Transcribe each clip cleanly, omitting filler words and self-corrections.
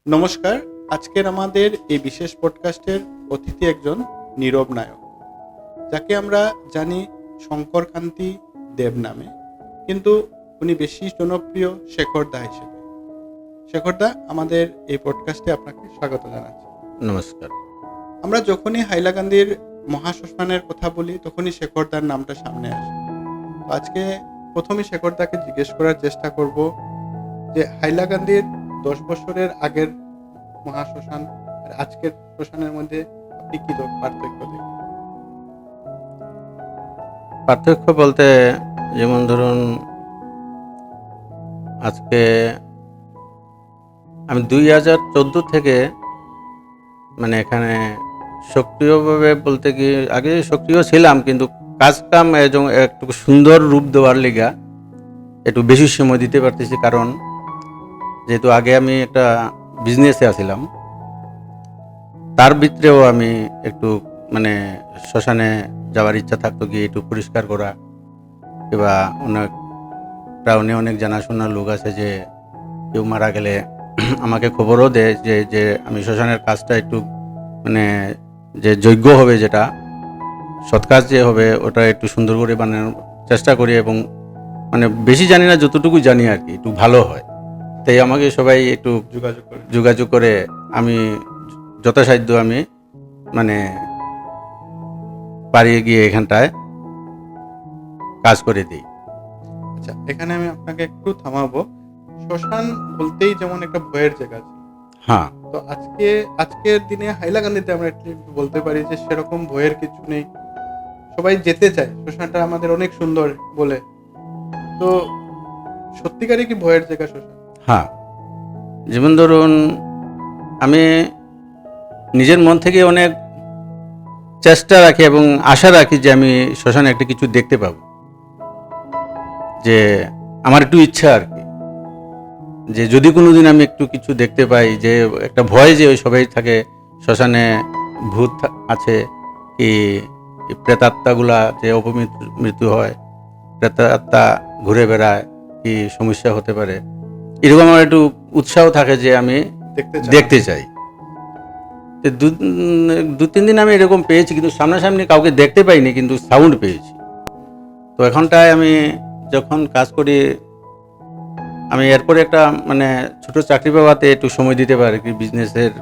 নমস্কার। আজকের আমাদের এই বিশেষ পডকাস্টের অতিথি একজন নীরব নায়ক, যাকে আমরা জানি শঙ্করকান্তি দেব নামে, কিন্তু উনি বেশি জনপ্রিয় শেখর দা হিসেবে। শেখর দা, আমাদের এই পডকাস্টে আপনাকে স্বাগত জানাচ্ছি। নমস্কার। আমরা যখনই হাইলাকান্দির মহাশ্মশানের কথা বলি তখনই শেখর দার নামটা সামনে আসে। তো আজকে প্রথমে শেখর দাকে জিজ্ঞেস করার চেষ্টা করব যে হাইলাকান্দির 10 বছরের আগের মহাশ্মশান আর আজকের শ্মশানের মধ্যে আপনি কি পার্থক্য দেখেন? পার্থক্য বলতে যেমন ধরুন, আজকে আমি 2014 থেকে এখানে সক্রিয়ভাবে বলতে কি, আগে সক্রিয় ছিলাম, কিন্তু কাজকাম একটু সুন্দর রূপ দেওয়ার লিগা একটু বেশি সময় দিতে পারতেছি। কারণ যেহেতু আগে আমি একটা বিজনেসে আছিলাম, তার ভিতরেও আমি একটু শ্মশানে যাওয়ার ইচ্ছা থাকতো, গিয়ে একটু পরিষ্কার করা, কিংবা টাউনে অনেক জানাশোনা লোক আছে যে কেউ মারা গেলে আমাকে খবরও দেয় যে আমি শ্মশানের কাজটা একটু যে যজ্ঞ হবে, যেটা সৎ কাজ যে হবে, ওটা একটু সুন্দর করে বানানোর চেষ্টা করি, এবং বেশি জানি না, যতটুকু জানি আর কি একটু ভালো হয়। তাই আমাকে সবাই একটু যোগাযোগ করে আমি যথাসাধ্য আমি পাড়িয়ে গিয়ে এখানটায় কাজ করে দিই। আচ্ছা, এখানে আমি আপনাকে একটু থামাবো। শ্মশান বলতেই যেমন একটা ভয়ের জায়গা আছে, হ্যাঁ, তো আজকের দিনে হাইলাকান্দিতে আমরা একটু বলতে পারি যে সেরকম ভয়ের কিছু নেই। সবাই যেতে চায়, শ্মশানটা আমাদের অনেক সুন্দর বলে। তো সত্যিকারই কি ভয়ের জায়গা শ্মশান? হ্যাঁ, যেমন ধরুন, আমি নিজের মন থেকে অনেক চেষ্টা রাখি এবং আশা রাখি যে আমি শ্মশানে একটা কিছু দেখতে পাবো, যে আমার একটু ইচ্ছা আর কি, যে যদি কোনোদিন আমি একটু কিছু দেখতে পাই, যে একটা ভয় যে ওই সবাই থাকে শ্মশানে ভূত আছে, কি প্রেতাত্মাগুলা যে অপমৃত্যু হয়, প্রেতাত্মা ঘুরে বেড়ায়, কি সমস্যা হতে পারে, এরকম আমার একটু উৎসাহ থাকে যে আমি দেখতে চাই। দু তিন দিন আমি এরকম পেয়েছি, কিন্তু সামনাসামনি কাউকে দেখতে পাইনি, কিন্তু সাউন্ড পেয়েছি। তো এখনটায় আমি যখন কাজ করি, আমি এরপরে একটা ছোট চাকরি পাওয়াতে একটু সময় দিতে পারি, কি বিজনেসের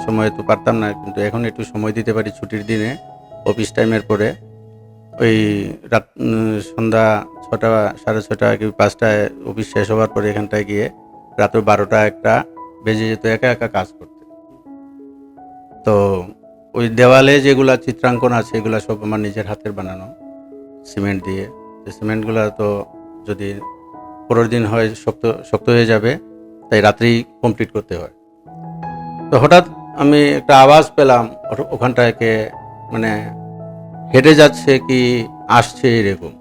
সময় তো পারতাম না, কিন্তু এখন একটু সময় দিতে পারি ছুটির দিনে, অফিস টাইমের পরে। ওই রাত সন্ধ্যা 6টা 6:30 কি 5টায় অফিস শেষ হওয়ার পরে এখানটায় গিয়ে রাত 12টা 1টা বেজে যেত একা একা কাজ করতে। তো ওই দেওয়ালে যেগুলা চিত্রাঙ্কন আছে, এগুলা সব আমার নিজের হাতের বানানো, সিমেন্ট দিয়ে। সিমেন্টগুলো তো যদি পরের দিন হয় শক্ত হয়ে যাবে, তাই রাত্রেই কমপ্লিট করতে হয়। তো হঠাৎ আমি একটা আওয়াজ পেলাম, ওখানটায় হেঁটে যাচ্ছে কি আসছে এরকম।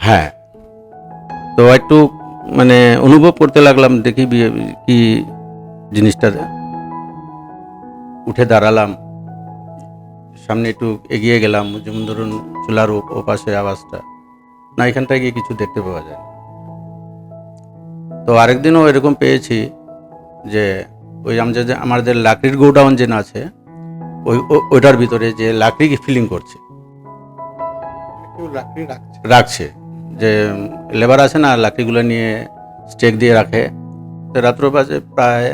হ্যাঁ, তো একটু অনুভব করতে লাগলাম, দেখি কি জিনিসটা। উঠে দাঁড়ালাম, সামনে একটু এগিয়ে গেলাম, যেমন ধরুন চুলার ওপাশে আওয়াজটা, না এখানটায় গিয়ে কিছু দেখতে পাওয়া যায়। তো আরেকদিনও এরকম পেয়েছি যে ওই আমাদের লাকড়ির গোডাউন যে আছে, ওইটার ভিতরে যে লাকড়ি ফিলিং করছে, রাখছে, যে লেবার আছে না, লাকড়িগুলো নিয়ে স্টেক দিয়ে রাখে। তো রাত্র বাজে প্রায়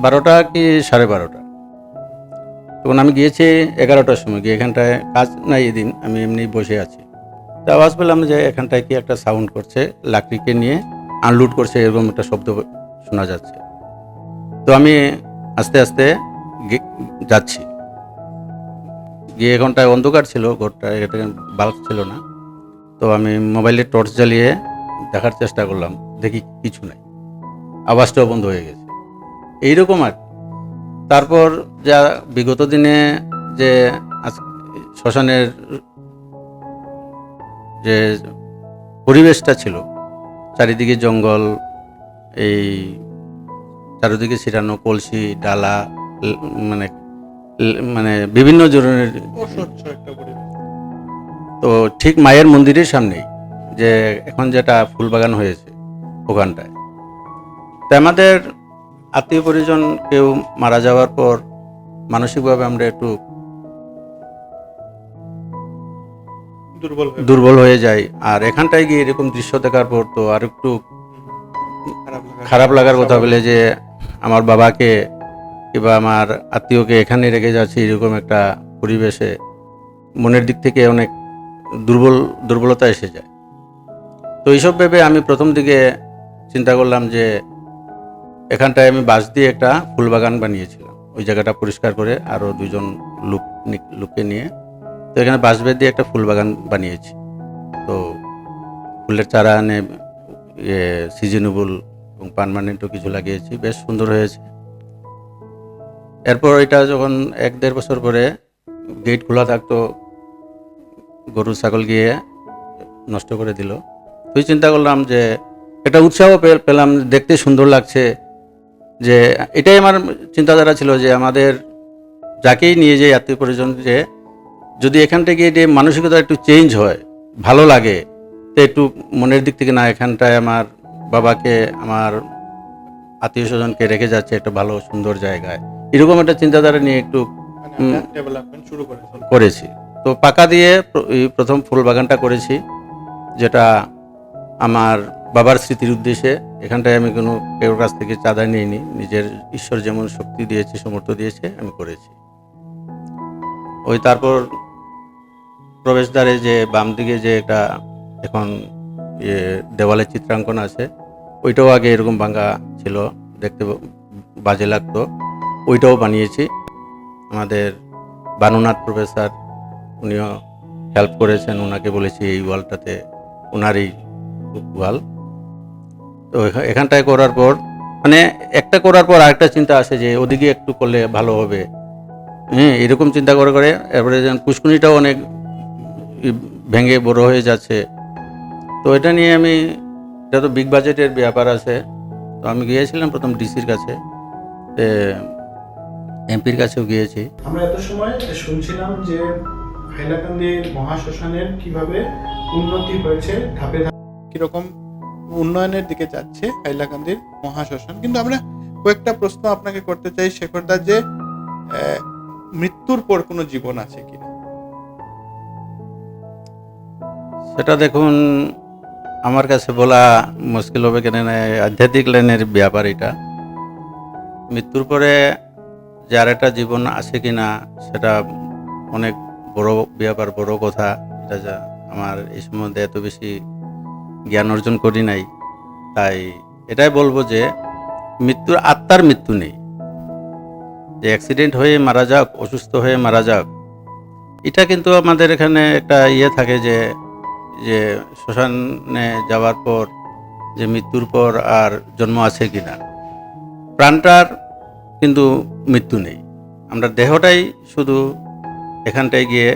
12টা কি 12:30। তখন আমি গিয়েছি 11টার সময়, গিয়ে এখানটায় কাজ নাই এদিন, আমি এমনি বসে আছি। তো আওয়াজ পেলাম যে এখানটায় কি একটা সাউন্ড করছে, লাকড়িকে নিয়ে আনলোড করছে, এরকম একটা শব্দ শোনা যাচ্ছে। তো আমি আস্তে আস্তে যাচ্ছি, গিয়ে এখানটায় অন্ধকার ছিল, ঘরটা এখানে বাল্ব ছিল না। তো আমি মোবাইলের টর্চ জ্বালিয়ে দেখার চেষ্টা করলাম, দেখি কিছু নাই, আওয়াজটাও বন্ধ হয়ে গেছে। এইরকম আর। তারপর যা বিগত দিনে যে শ্মশানের যে পরিবেশটা ছিল, চারিদিকে জঙ্গল, এই চারিদিকে ছিটানো কলসি ডালা, বিভিন্ন ধরনের, তো ঠিক মায়ের মন্দিরের সামনেই যে এখন যেটা ফুল বাগান হয়েছে ওখানটায়। তো তো আমাদের আত্মীয় পরিজন কেউ মারা যাওয়ার পর মানসিকভাবে আমরা একটু দুর্বল হয়ে যাই। আর এখানটায় গিয়ে এরকম দৃশ্য দেখার পর তো আর একটু খারাপ লাগার কথা বলে যে আমার বাবাকে কিংবা আমার আত্মীয়কে এখানে রেখে যাচ্ছি এরকম একটা পরিবেশে মনের দিক থেকে অনেক দুর্বলতা এসে যায়। তো এইসব ভেবে আমি প্রথম দিকে চিন্তা করলাম যে এখানটায় আমি বাঁশ দিয়ে একটা ফুল বাগান বানিয়েছিলাম, ওই জায়গাটা পরিষ্কার করে আরও দুজন লোককে নিয়ে। তো এখানে বাঁশ বেত দিয়ে একটা ফুল বাগান বানিয়েছি। তো ফুলের চারা এনে সিজনেবল এবং পার্মানেন্টও কিছু লাগিয়েছি, বেশ সুন্দর হয়েছে। এরপর এটা যখন 1-1.5 বছর পরে গেট খোলা থাকতো, গরু ছাগল গিয়ে নষ্ট করে দিল। তুই চিন্তা করলাম যে একটা উৎসাহ পেলাম, দেখতে সুন্দর লাগছে। যে এটাই আমার চিন্তাধারা ছিল যে আমাদের যাকেই নিয়ে যাই আত্মীয় পরিজন, যে যদি এখান থেকে যে মানসিকতা একটু চেঞ্জ হয়, ভালো লাগে, তো একটু মনের দিক থেকে না এখানটায় আমার বাবাকে আমার আত্মীয় স্বজনকে রেখে যাচ্ছে একটা ভালো সুন্দর জায়গায়, এরকম একটা চিন্তাধারা নিয়ে একটু ডেভেলপমেন্ট শুরু করেছি। তো পাকা দিয়ে প্রথম ফুল বাগানটা করেছি, যেটা আমার বাবার স্মৃতির উদ্দেশ্যে। এখানটায় আমি কোনো কেউর কাছ থেকে চাঁদা নিইনি, নিজের ঈশ্বর যেমন শক্তি দিয়েছে সামর্থ্য দিয়েছে আমি করেছি। ওই তারপর প্রবেশদ্বারে যে বাম দিকে যে একটা এখন দেওয়ালে চিত্রাঙ্কন আছে, ওইটাও আগে এরকম ভাঙা ছিল, দেখতে বাজে লাগতো, ওইটাও বানিয়েছি। আমাদের বানুনাথ প্রফেসর উনিও হেল্প করেছেন, ওনাকে বলেছি এই ওয়ালটাতে, ওনারই ওয়াল। তো এখানটায় করার পর মানে একটা করার পর আরেকটা চিন্তা আসে যে ওদিকে একটু করলে ভালো হবে, এরকম চিন্তা করে করে এরপরে যেন পুষ্কুনিটাও অনেক ভেঙে বড় হয়ে যাচ্ছে। তো এটা নিয়ে এটা তো বিগ বাজেটের ব্যাপার আছে। তো আমি গিয়েছিলাম প্রথম ডিসির কাছে, এমপির কাছেও গিয়েছি। আমরা এত সময় শুনছিলাম যে হাইলাকান্দির মহাশ্মশানের কিভাবে উন্নতি হয়েছে, ধাপে ধাপে কিরকম উন্নয়নের দিকে যাচ্ছে হাইলাকান্দির মহাশ্মশান। কিন্তু আমরা কয়েকটা প্রশ্ন আপনাকে করতে চাই শেখরদা, যে মৃত্যুর পর কোনো জীবন আছে কিনা? সেটা দেখুন আমার কাছে বলা মুশকিল হবে, কেন আধ্যাত্মিক লাইনের ব্যাপার এটা। মৃত্যুর পরে যে আর একটা জীবন আছে কিনা সেটা অনেক বড় ব্যাপার, বড় কথা। এটা যা আমার এই সম্বন্ধে এত বেশি জ্ঞান অর্জন করি নাই, তাই এটাই বলবো যে আত্মার মৃত্যু নেই। যে অ্যাক্সিডেন্ট হয়ে মারা যাক, অসুস্থ হয়ে মারা যাক, এটা কিন্তু আমাদের এখানে একটা থাকে যে শ্মশানে যাওয়ার পর যে মৃত্যুর পর আর জন্ম আছে কিনা। প্রাণটার কিন্তু মৃত্যু নেই, আমরা দেহটাই শুধু এখানটায় গিয়ে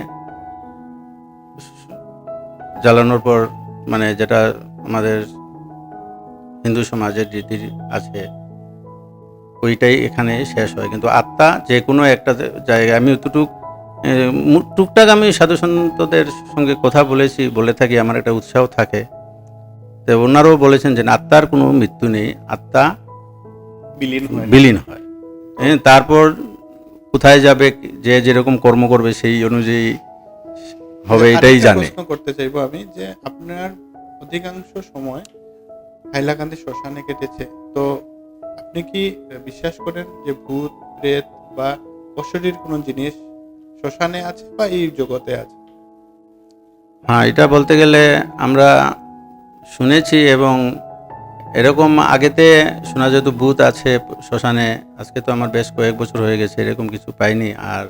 জ্বালানোর পর মানে যেটা আমাদের হিন্দু সমাজের রীতি আছে ওইটাই এখানে শেষ হয়। কিন্তু আত্মা যে কোনো একটা জায়গায়, আমি টুকটাক আমি সাধু সন্তদের সঙ্গে কথা বলে থাকি, আমার একটা উৎসাহ থাকে। তো ওনারাও বলেছেন যে আত্মার কোনো মৃত্যু নেই, আত্মা বিলীন হয়। তারপর কোথায় যাবে, যে যেরকম কর্ম করবে সেই অনুযায়ী হবে, এটাই জানে। প্রশ্ন করতে চাইবো আমি যে আপনার অধিকাংশ সময় হাইলাকান্দি শ্মশানে কেটেছে, তো আপনি কি বিশ্বাস করেন যে ভূত প্রেত বা অশরীর কোনো জিনিস শ্মশানে আছে বা এই জগতে আছে? হ্যাঁ, এটা বলতে গেলে আমরা শুনেছি, এবং এরকম আগেতে শোনা যেত ভূত আছে শ্মশানে। আজকে তো আমার বেশ কয়েক বছর হয়ে গেছে, এরকম কিছু পাইনি। আর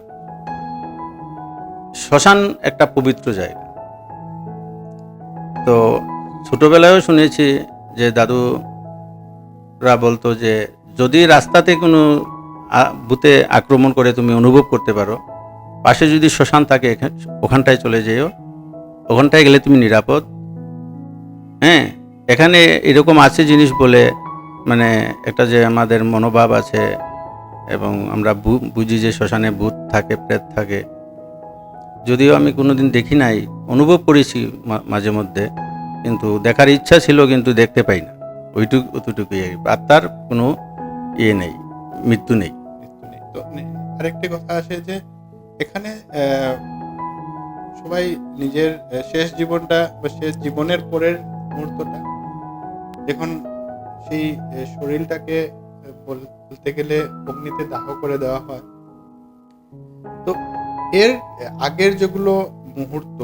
শ্মশান একটা পবিত্র জায়গা। তো ছোটবেলায়ও শুনেছি যে দাদুরা বলতো যে যদি রাস্তাতে কোনো ভূতে আক্রমণ করে তুমি অনুভব করতে পারো, পাশে যদি শ্মশান থাকে ওখানটায় চলে যেও, ওখানটায় গেলে তুমি নিরাপদ। এখানে এরকম আছে জিনিস বলে মানে একটা যে আমাদের মনোভাব আছে, এবং আমরা বুঝি যে শ্মশানে ভূত থাকে, প্রেত থাকে। যদিও আমি কোনোদিন দেখি নাই, অনুভব করেছি মাঝে মধ্যে, কিন্তু দেখার ইচ্ছা ছিল কিন্তু দেখতে পাই না। অতটুকুই আত্মার কোনো ইয়ে নেই, মৃত্যু নেই। মৃত্যু নেই। তো আরেকটি কথা আসে যে এখানে সবাই নিজের শেষ জীবনটা বা শেষ জীবনের পরের মুহূর্তটা যখন সেই শরীরটাকে বলতে গেলে অগ্নিতে দাহ করে দেওয়া হয়, তো এর আগের যেগুলো মুহূর্ত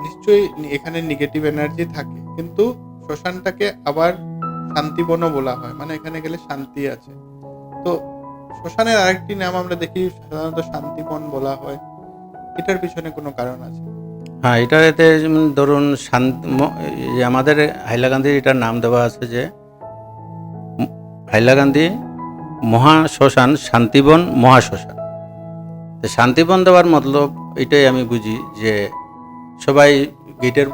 নিশ্চয়ই এখানে নেগেটিভ এনার্জি থাকে, কিন্তু শ্মশানটাকে আবার শান্তিবনও বলা হয়, মানে এখানে গেলে শান্তি আছে। তো শ্মশানের আরেকটি নাম আমরা দেখি সাধারণত শান্তিবন বলা হয়, এটার পিছনে কোনো কারণ আছে? হ্যাঁ, এটাতে যেমন ধরুন আমাদের হাইলাকান্দির এটার নাম দেওয়া আছে যে হাইলাকান্দি মহাশ্মশান, শান্তিবন মহাশ্মশান। তো শান্তিবন দেওয়ার মতলব এটাই আমি বুঝি যে সবাই গেটের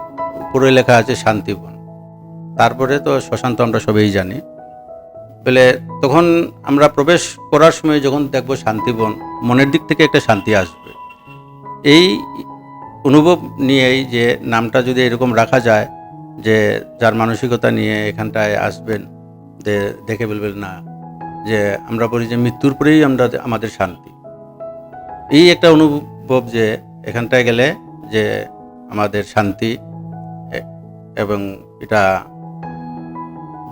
উপরে লেখা আছে শান্তিবন, তারপরে তো শ্মশান তো আমরা সবাই জানি। বলে তখন আমরা প্রবেশ করার সময় যখন দেখব শান্তিবন, মনের দিক থেকে একটা শান্তি আসবে। এই অনুভব নিয়েই যে নামটা যদি এরকম রাখা যায় যে যার মানসিকতা নিয়ে এখানটায় আসবেন, যে দেখে বলবেন না যে আমরা বলি যে মৃত্যুর পরেই আমাদের শান্তি। এই একটা অনুভব যে এখানটায় গেলে যে আমাদের শান্তি, এবং এটা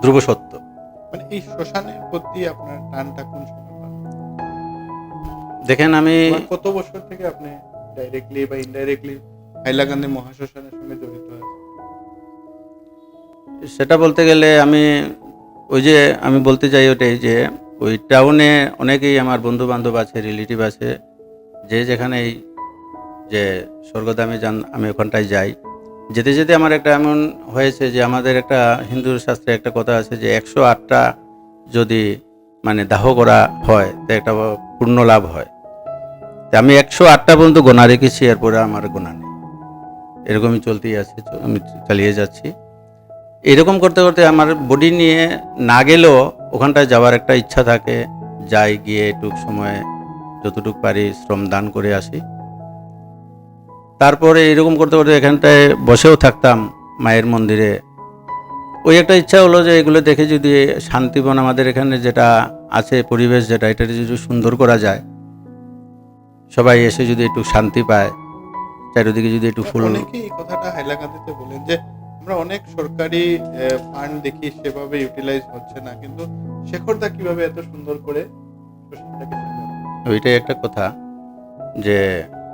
ধ্রুব সত্য। মানে এই শ্মশানের প্রতি আপনার টানটা কোন সময় পান? দেখেন, আমি কত বছর থেকে আপনি ডাইরেক্টলি বা ইনডাইরেক্টলি হাইলাকান্দি মহাশ্মশানের সঙ্গে জড়িত আছেন? সেটা বলতে গেলে আমি বলতে চাই ওটাই যে ওই টাউনে অনেকেই আমার বন্ধু বান্ধব আছে, রিলেটিভ আছে, যে যেখানে যে স্বর্গধামে যান, আমি ওখানটায় যাই। যেতে যেতে আমার একটা এমন হয়েছে যে আমাদের একটা হিন্দু শাস্ত্রে একটা কথা আছে যে 108টা যদি মানে দাহ করা হয় তো একটা পূর্ণ লাভ হয়। তা আমি 108টা পর্যন্ত গোনা রেখেছি, এরপরে আমার গোনা নেই। এরকমই চলতেই আছে, আমি চালিয়ে যাচ্ছি। এরকম করতে করতে আমার বডি নিয়ে না গেলেও ওখানটায় যাওয়ার একটা ইচ্ছা থাকে, যাই, গিয়ে একটু সময় যতটুকু পারি শ্রম দান করে আসি। তারপরে এরকম করতে করতে এখানটায় বসেও থাকতাম মায়ের মন্দিরে। ওই একটা ইচ্ছা হলো যে এগুলো দেখে যদি শান্তিবন আমাদের এখানে যেটা আছে, পরিবেশ যেটা, এটা যদি সুন্দর করা যায়, সবাই এসে যদি একটু শান্তি পায়, চারিদিকে যদি একটু ফুল। অনেকেই এই কথাটা হাইলাকান্দিতে বলেন যে আমরা অনেক সরকারি ফান্ড দেখি সেভাবে ইউটিলাইজ হচ্ছে না, কিন্তু শেখরদা কিভাবে এত সুন্দর করে শ্মশানটাকে সাজানো। ওইটাই একটা কথা যে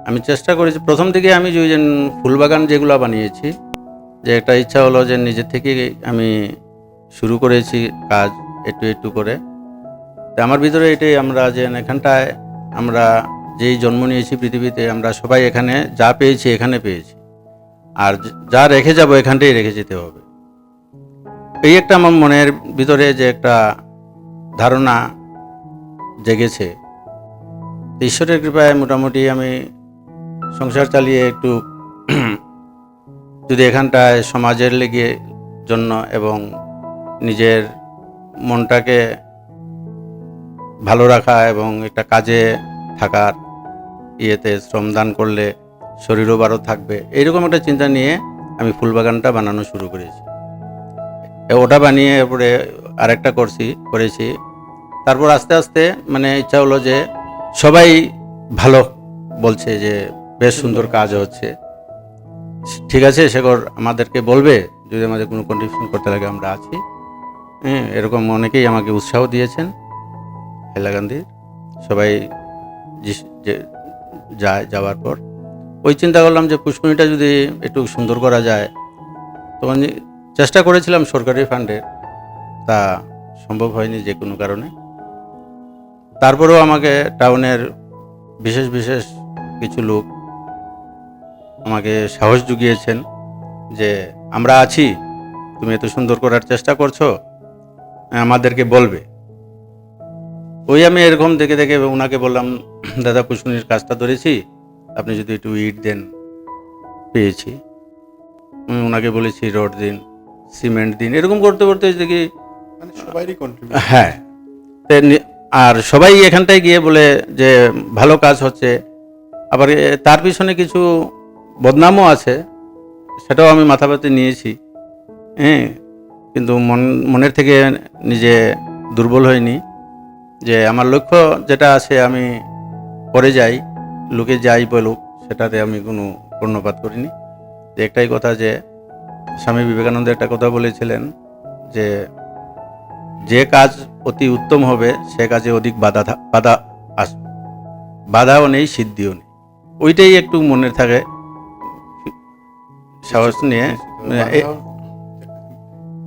আমি চেষ্টা করেছি প্রথম থেকে, আমি যে ফুলবাগান যেগুলো বানিয়েছি, যে একটা ইচ্ছা হলো যে নিজের থেকে আমি শুরু করেছি কাজ একটু একটু করে। তো আমার ভিতরে এটাই, আমরা যে এখানটায় আমরা যেই জন্ম নিয়েছি পৃথিবীতে, আমরা সবাই এখানে যা পেয়েছি এখানে পেয়েছি, আর যা রেখে যাব এখানটাই রেখে যেতে হবে। এই একটা আমার মনের ভিতরে যে একটা ধারণা জেগেছে। ঈশ্বরের কৃপায় মোটামুটি আমি সংসার চালিয়ে একটু যদি এখানটায় সমাজের লেগে জন্য এবং নিজের মনটাকে ভালো রাখা এবং একটা কাজে থাকার ইয়েতে শ্রমদান করলে শরীরও ভালো থাকবে, এইরকম একটা চিন্তা নিয়ে আমি ফুলবাগানটা বানানো শুরু করেছি। ওটা বানিয়ে এরপরে আরেকটা করেছি। তারপর আস্তে আস্তে মানে ইচ্ছা হলো যে সবাই ভালো বলছে যে বেশ সুন্দর কাজ হচ্ছে, ঠিক আছে শেখর আমাদেরকে বলবে, যদি আমাদের কোনো কন্ট্রিবিউশন করতে লাগে আমরা আছি। এরকম অনেকেই আমাকে উৎসাহ দিয়েছেন হাইলাকান্দির সবাই। যাওয়ার পর ওই চিন্তা করলাম যে পুষ্করিণীটা যদি একটু সুন্দর করা যায়, তখন চেষ্টা করেছিলাম সরকারি ফান্ডে, তা সম্ভব হয়নি যে কোনো কারণে। তারপরেও আমাকে টাউনের বিশেষ বিশেষ কিছু লোক আমাকে সাহস জুগিয়েছেন যে আমরা আছি, তুমি এত সুন্দর করার চেষ্টা করছো, আমাদেরকে বলবে। ওই আমি এরকম দেখে দেখে ওনাকে বললাম, দাদা পুষ্করিণীর কাজটা ধরেছি, আপনি যদি একটু ইট দেন, পেয়েছি। আমি ওনাকে বলেছি রড দিন, সিমেন্ট দিন, এরকম করতে করতে দেখি মানে সবারই কন্ট্রিবিউশন। হ্যাঁ, আর সবাই এখানটায় গিয়ে বলে যে ভালো কাজ হচ্ছে। আবার তার পিছনে কিছু বদনামও আছে, সেটাও আমি মাথা ব্যথা নিয়েছি। কিন্তু মনের থেকে নিজে দুর্বল হয়নি, যে আমার লক্ষ্য যেটা আছে আমি করে যাই, লোকে যাই বলুক সেটাতে আমি কোনো কর্ণপাত করিনি। যে একটাই কথা, যে স্বামী বিবেকানন্দ একটা কথা বলেছিলেন যে যে কাজ অতি উত্তম হবে সে কাজে অধিক বাধা আসবে, বাধাও নেই সিদ্ধিও নেই। ওইটাই একটু মনে থাকে, সাহস নিয়ে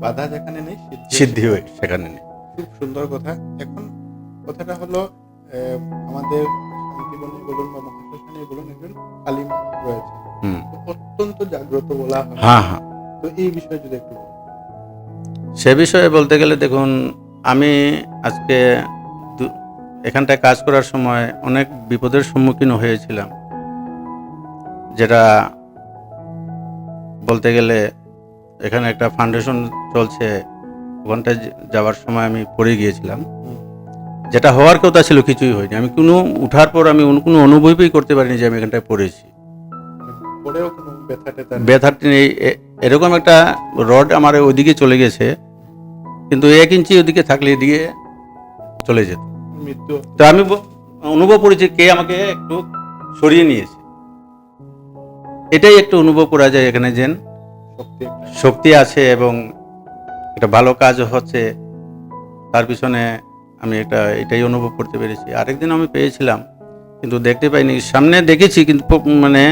বাধা যেখানে নেই সিদ্ধি হয় সেখানে নেই। খুব সুন্দর কথা। এখন কথাটা হলো আমাদের শান্তিবনে বলুন বা মহাশ্মশানে বলুন, একজন কালিমা রয়েছে, তো অত্যন্ত জাগ্রত বলা হয়। হ্যাঁ হ্যাঁ, তো এই বিষয়ে যদি একটু বলুন। সে বিষয়ে বলতে গেলে দেখুন, আমি আজকে এখানটায় কাজ করার সময় অনেক বিপদের সম্মুখীন হয়েছিলাম, যেটা বলতে গেলে এখানে একটা ফাউন্ডেশন চলছে, ওখানটায় যাওয়ার সময় আমি পড়ে গিয়েছিলাম। যেটা হওয়ার কথা ছিল কিছুই হয়নি। আমি কোনো উঠার পর আমি কোনো অনুভবই করতে পারিনি যে আমি এখানটায় পড়েছি। পরেও কোনো ব্যথাটা নেই। এরকম একটা রড আমার ওইদিকে চলে গেছে, কিন্তু 1 ইঞ্চি ওদিকে থাকলে এদিকে চলে যেত। মৃত্যু। তো আমি অনুভব করেছি কে আমাকে একটু সরিয়ে নিয়েছে। এটাই একটু অনুভব করা যায় এখানে, যে শক্তি আছে এবং একটা ভালো কাজ হচ্ছে, তার পিছনে আমি এটাই অনুভব করতে পেরেছি। আরেকদিন আমি পেয়েছিলাম কিন্তু দেখতে পাইনি, সামনে দেখেছি কিন্তু মানে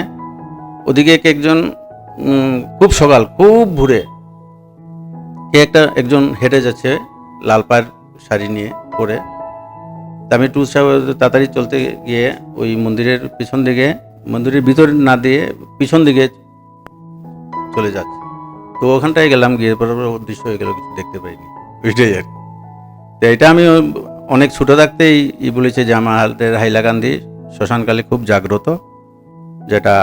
ওদিকে একজন খুব সকাল খুব ভোরে কে একজন হেঁটে যাচ্ছে লাল পাড় শাড়ি নিয়ে পরে। তা আমি একটু তাড়াতাড়ি চলতে গিয়ে ওই মন্দিরের পিছন দিকে, মন্দিরের ভিতর না দিয়ে পিছন দিকে চলে যাচ্ছে। তো ওখানটায় গেলাম, গিয়ে পরে অদৃশ্য হয়ে গেল, কিছু দেখতে পাইনি। ওইটাই আর কি। তো এটা আমি অনেক ছোটো থাকতেই বলেছি যে আমাদের হাইলাকান্দি শ্মশানকালী খুব জাগ্রত, যেটা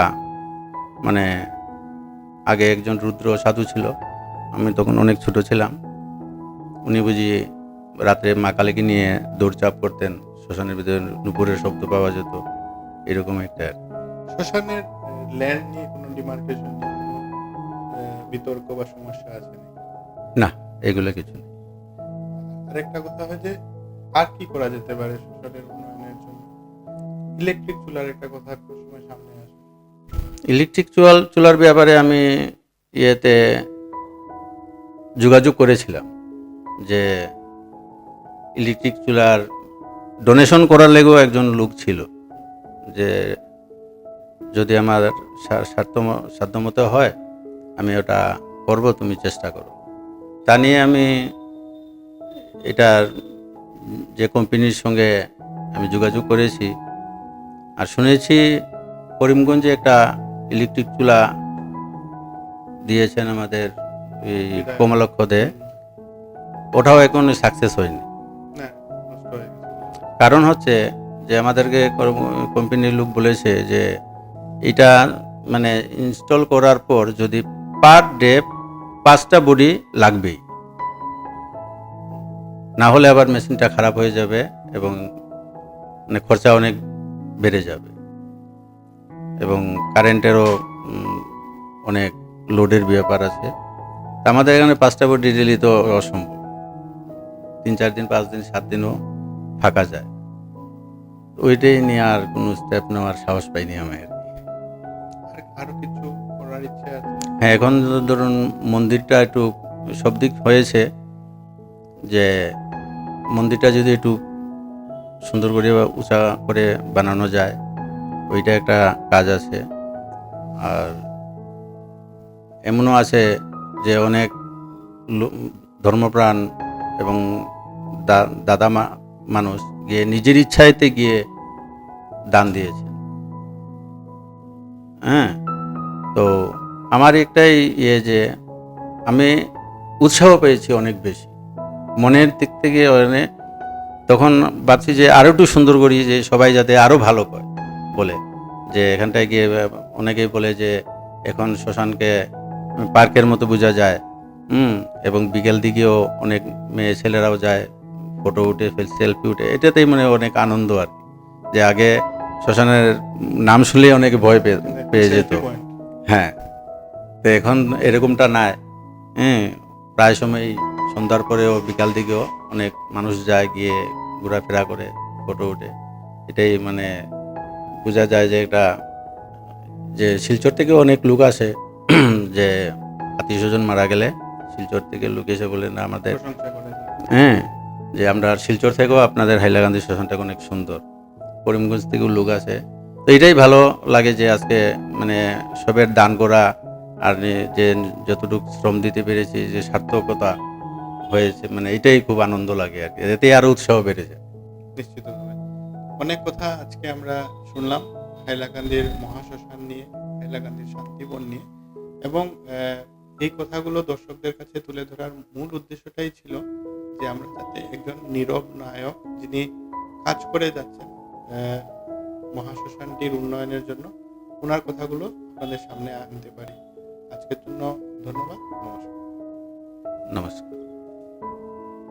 মানে আগে একজন রুদ্র সাধু ছিল, আমি তখন অনেক ছোট ছিলাম, উনি বুঝি রাত্রে মা কালীকে নিয়ে দৌড়চাপ করতেন, শ্মশানের ভিতরে নুপুরের শব্দ পাওয়া যেত, এরকম একটা। শ্মশানের ল্যান্ড নিয়ে কোনো ডিমার্কেশন, বিতর্ক বা সমস্যা আছে না, এগুলো কিছু নেই। আরেকটা কথা হয় যে আর কি করা যেতে পারে শ্মশানের উন্নয়নের জন্য? ইলেকট্রিক চুলার একটা কথা সময় সামনে আসে। ইলেকট্রিক চুলার ব্যাপারে আমি ইয়েতে যোগাযোগ করেছিলাম, যে ইলেকট্রিক চুলার ডোনেশন করার লেগেও একজন লোক ছিল, যে যদি আমার সাধ্যমতো হয় আমি ওটা করব, তুমি চেষ্টা করো। তা নিয়ে আমি এটার যে কোম্পানির সঙ্গে আমি যোগাযোগ করেছি, আর শুনেছি করিমগঞ্জে একটা ইলেকট্রিক চুলা দিয়েছেন আমাদের এই কমলক্ষ দে, ওটাও এখন সাকসেস হয়নি। কারণ হচ্ছে যে আমাদেরকে কোম্পানির লোক বলেছে যে এটা মানে ইনস্টল করার পর যদি পার ডে 5টা বডি লাগবেই, না হলে আবার মেশিনটা খারাপ হয়ে যাবে এবং মানে খরচা অনেক বেড়ে যাবে, এবং কারেন্টেরও অনেক লোডের ব্যাপার আছে। আমাদের এখানে 5টা বডি দিলে তো অসম্ভব, 3-4 দিন 5 দিন 7 দিনও থাকা যায়। ওইটাই নিয়ে আর কোনো স্টেপ নেওয়ার সাহস পাইনি আমি। আরো কিছু করার ইচ্ছে আছে? হ্যাঁ, এখন ধরুন মন্দিরটা একটু সব দিক হয়েছে, যে মন্দিরটা যদি একটু সুন্দর করে বা উঁচা করে বানানো যায়, ওইটা একটা কাজ আছে। আর এমনও আছে যে অনেক ধর্মপ্রাণ এবং দাদা মানুষ গিয়ে নিজের ইচ্ছাইতে গিয়ে দান দিয়েছে। হ্যাঁ, তো আমার একটাই যে আমি উৎসাহ পেয়েছি অনেক বেশি মনের দিক থেকে। তখন ভাবছি যে আরও একটু সুন্দর করি, যে সবাই যাতে আরও ভালো করে বলে, যে এখানটায় গিয়ে অনেকেই বলে যে এখন শ্মশানকে পার্কের মতো বোঝা যায়, এবং বিকেল দিকেও অনেক মেয়ে ছেলেরাও যায়, ফটো উঠে সেলফি উঠে, এটাতেই মানে অনেক আনন্দ আর কি। যে আগে শ্মশানের নাম শুনলেই অনেকে ভয় পেয়ে যেত। হ্যাঁ, তো এখন এরকমটা নাই। প্রায় সময়ই সন্ধ্যার পরেও বিকাল দিকেও অনেক মানুষ যায়, গিয়ে ঘোরাফেরা করে, ফটো ওঠে। এটাই মানে বোঝা যায় যে এটা, যে শিলচর থেকে অনেক লোক আসে যে আত্মীয় স্বজন মারা গেলে শিলচর থেকে লোক এসে বলে না আমাদের, প্রশংসা করে। হ্যাঁ, যে আমরা শিলচর থেকেও আপনাদের হাইলাকান্দি স্টেশনটা অনেক সুন্দর, করিমগঞ্জ থেকেও লোক আছে। তো এটাই ভালো লাগে যে আজকে মানে সবের দান করা আর যে যতটুকু শ্রম দিতে পেরেছি, যে সার্থকতা হয়েছে, মানে এটাই খুব আনন্দ লাগে আর কি, এতে আরও উৎসাহ বেড়েছে। নিশ্চিতভাবে অনেক কথা আজকে আমরা শুনলাম হাইলাকান্দির মহাশ্মশান নিয়ে, হাইলাকান্দির শান্তিবন নিয়ে, এবং এই কথাগুলো দর্শকদের কাছে তুলে ধরার মূল উদ্দেশ্যটাই ছিল যে আমরা যাতে একজন নীরব নায়ক যিনি কাজ করে যাচ্ছেন মহাশ্মশানটির উন্নয়নের জন্য, ওনার কথাগুলো আপনাদের সামনে আনতে পারি। আজকের জন্য ধন্যবাদ, নমস্কার। নমস্কার।